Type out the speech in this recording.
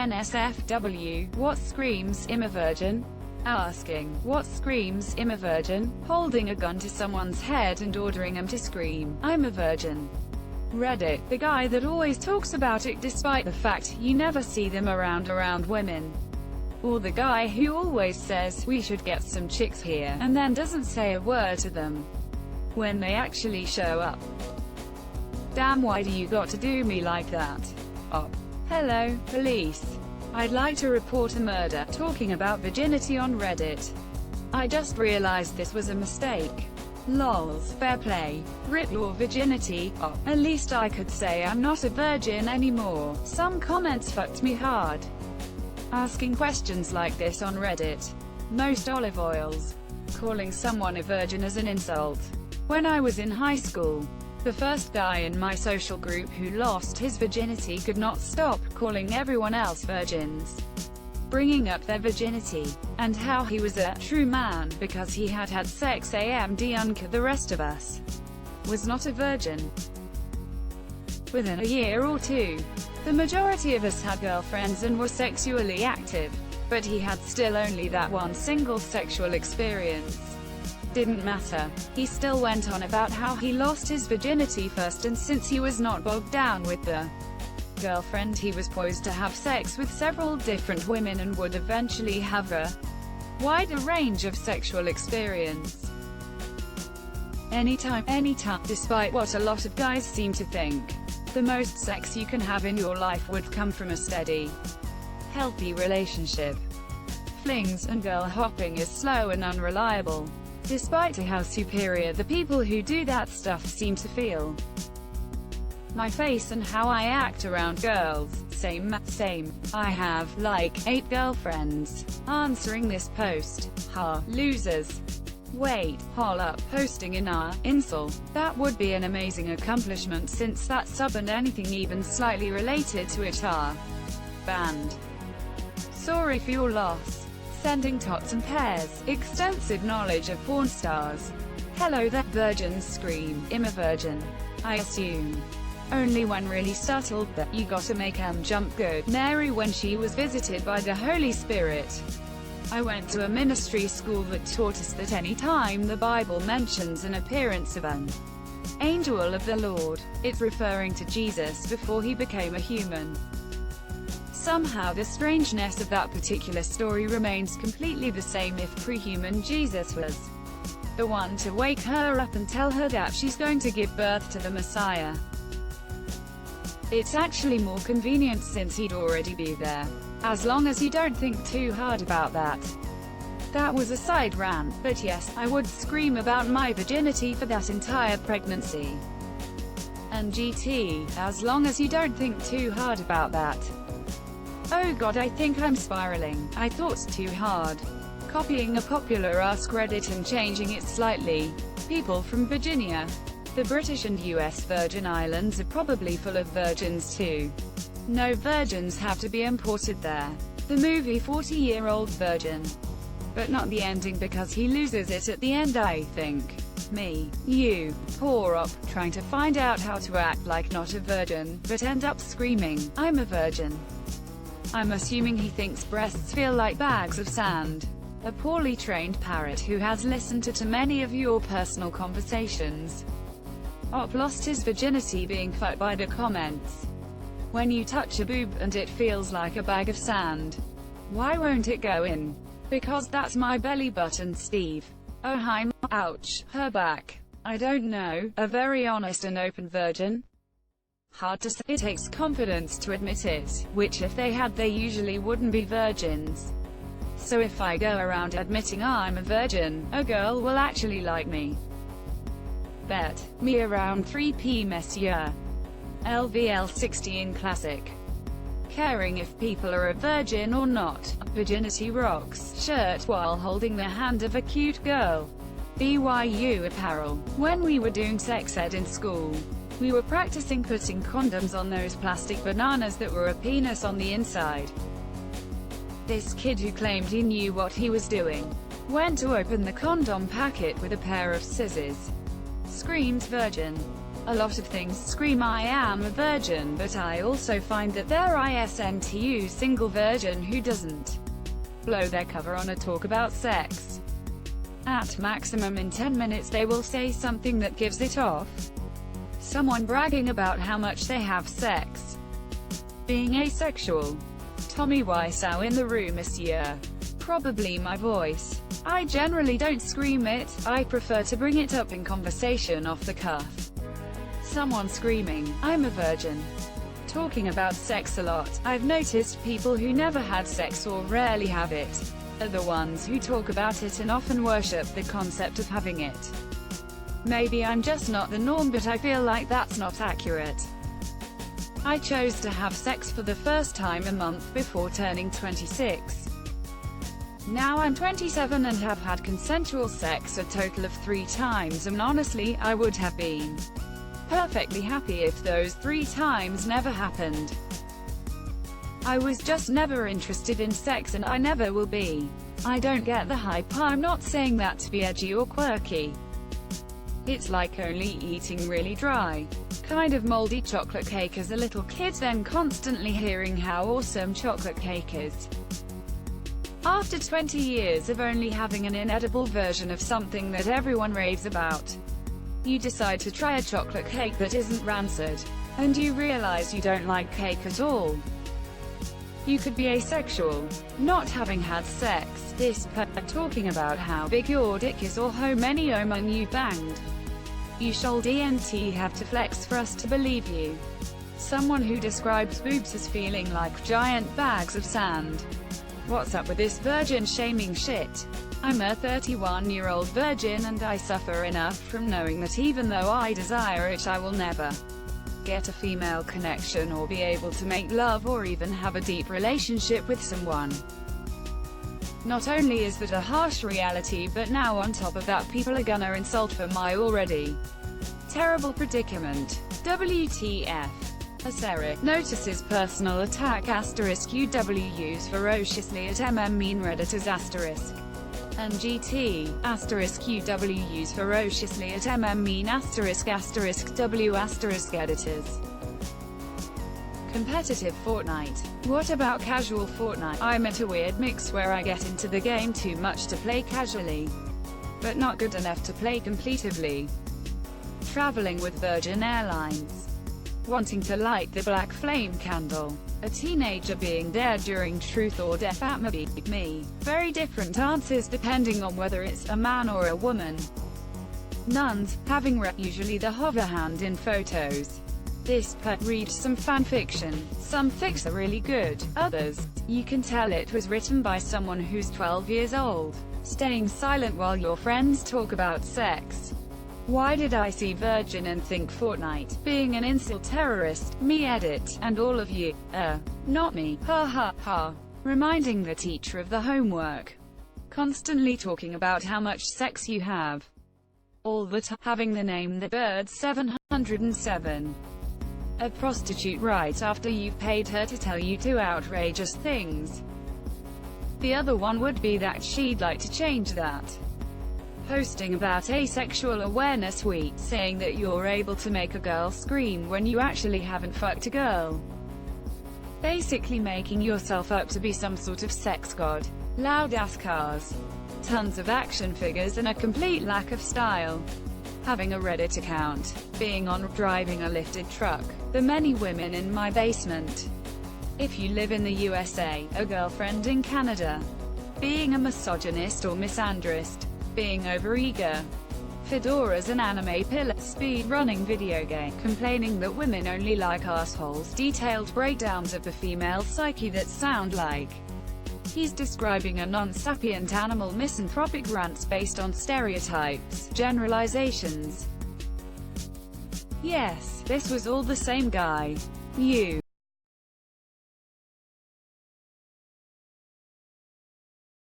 NSFW, what screams I'm a virgin? Asking, what screams I'm a virgin? Holding a gun to someone's head and ordering them to scream, I'm a virgin. Reddit, the guy that always talks about it despite the fact you never see them around women. Or the guy who always says, we should get some chicks here, and then doesn't say a word to them when they actually show up. Damn, why do you got to do me like that? Oh. Hello, police. I'd like to report a murder, talking about virginity on Reddit. I just realized this was a mistake. Lols, fair play. Rip your virginity. Oh, at least I could say I'm not a virgin anymore. Some comments fucked me hard. Asking questions like this on Reddit. Most olive oils. Calling someone a virgin as an insult. When I was in high school, the first guy in my social group who lost his virginity could not stop calling everyone else virgins, bringing up their virginity, and how he was a true man because he had had sex and the rest of us was not a virgin. Within a year or two, the majority of us had girlfriends and were sexually active, but he had still only that one single sexual experience. Didn't matter. He still went on about how he lost his virginity first, and since he was not bogged down with the girlfriend, he was poised to have sex with several different women and would eventually have a wider range of sexual experience. Anytime, despite what a lot of guys seem to think. The most sex you can have in your life would come from a steady, healthy relationship. Flings and girl hopping is slow and unreliable, despite how superior the people who do that stuff seem to feel. My face and how I act around girls, same. I have, like, 8 girlfriends. Answering this post. Ha, losers. Wait, hold up, posting in our incel. That would be an amazing accomplishment since that sub and anything even slightly related to it are banned. Sorry for your loss. Sending tots and pairs. Extensive knowledge of porn stars. Hello there, virgins scream, I'm a virgin. I assume. Only when really subtle, but you gotta make jump good. Mary when she was visited by the Holy Spirit. I went to a ministry school that taught us that any time the Bible mentions an appearance of an angel of the Lord, it's referring to Jesus before he became a human. Somehow the strangeness of that particular story remains completely the same if pre-human Jesus was the one to wake her up and tell her that she's going to give birth to the Messiah. It's actually more convenient since he'd already be there. As long as you don't think too hard about that. That was a side rant, but yes, I would scream about my virginity for that entire pregnancy. And GT, as long as you don't think too hard about that. Oh god, I think I'm spiraling. I thought too hard. Copying a popular Askreddit and changing it slightly. People from Virginia. The British and US Virgin Islands are probably full of virgins too. No virgins have to be imported there. The movie 40-Year-Old Virgin. But not the ending because he loses it at the end, I think. Me. You. Poor op, trying to find out how to act like not a virgin, but end up screaming, I'm a virgin. I'm assuming he thinks breasts feel like bags of sand. A poorly trained parrot who has listened to too many of your personal conversations. Op lost his virginity being fucked by the comments. When you touch a boob and it feels like a bag of sand. Why won't it go in? Because that's my belly button, Steve. Oh hi, ouch, her back. I don't know, a very honest and open virgin? Hard to say, it takes confidence to admit it, which if they had they usually wouldn't be virgins. So if I go around admitting I'm a virgin, a girl will actually like me. Bet. Me around 3p Messieurs. LVL 16 Classic. Caring if people are a virgin or not. Virginity rocks. Shirt while holding the hand of a cute girl. BYU apparel. When we were doing sex ed in school, we were practicing putting condoms on those plastic bananas that were a penis on the inside. This kid who claimed he knew what he was doing went to open the condom packet with a pair of scissors. Screamed virgin. A lot of things scream I am a virgin, but I also find that there isn't a single virgin who doesn't blow their cover on a talk about sex. At maximum in 10 minutes they will say something that gives it off. Someone bragging about how much they have sex. Being asexual. Tommy Wiseau in the room, monsieur. Probably my voice. I generally don't scream it, I prefer to bring it up in conversation off the cuff. Someone screaming, I'm a virgin. Talking about sex a lot. I've noticed people who never had sex or rarely have it are the ones who talk about it and often worship the concept of having it. Maybe I'm just not the norm, but I feel like that's not accurate. I chose to have sex for the first time a month before turning 26. Now I'm 27 and have had consensual sex a total of 3 times, and honestly, I would have been perfectly happy if those 3 times never happened. I was just never interested in sex, and I never will be. I don't get the hype. I'm not saying that to be edgy or quirky. It's like only eating really dry, kind of moldy chocolate cake as a little kid, then constantly hearing how awesome chocolate cake is. After 20 years of only having an inedible version of something that everyone raves about, you decide to try a chocolate cake that isn't rancid, and you realize you don't like cake at all. You could be asexual, not having had sex, this talking about how big your dick is or how many omen you banged. You should have to flex for us to believe you. Someone who describes boobs as feeling like giant bags of sand. What's up with this virgin shaming shit? I'm a 31-year-old virgin and I suffer enough from knowing that even though I desire it, I will never get a female connection or be able to make love or even have a deep relationship with someone. Not only is that a harsh reality, but now on top of that people are gonna insult for my already terrible predicament. WTF. Aseric notices personal attack *UW used ferociously at mean redditors and GT *UW used ferociously at mean *W editors. Competitive Fortnite. What about casual Fortnite? I'm at a weird mix where I get into the game too much to play casually, but not good enough to play competitively. Traveling with Virgin Airlines. Wanting to light the black flame candle. A teenager being dared during truth or death at me. Very different answers depending on whether it's a man or a woman. Nuns, having usually the hover hand in photos. This read some fan fiction. Some fics are really good, others, you can tell it was written by someone who's 12 years old. Staying silent while your friends talk about sex. Why did I see Virgin and think Fortnite? Being an incel terrorist, me edit, and all of you, not me, ha ha ha. Reminding the teacher of the homework. Constantly talking about how much sex you have. All the time. Having the name The Bird 707. A prostitute right after you've paid her to tell you 2 outrageous things. The other one would be that she'd like to change that. Posting about Asexual Awareness Week, saying that you're able to make a girl scream when you actually haven't fucked a girl. Basically making yourself up to be some sort of sex god. Loud ass cars. Tons of action figures and a complete lack of style. Having a Reddit account. Being on driving a lifted truck. The many women in my basement. If you live in the USA, a girlfriend in Canada. Being a misogynist or misandrist. Being overeager. Fedoras and anime pillar. Speed running video game. Complaining that women only like assholes. Detailed breakdowns of the female psyche that sound like he's describing a non-sapient animal. Misanthropic rants based on stereotypes, generalizations. Yes, this was all the same guy. You.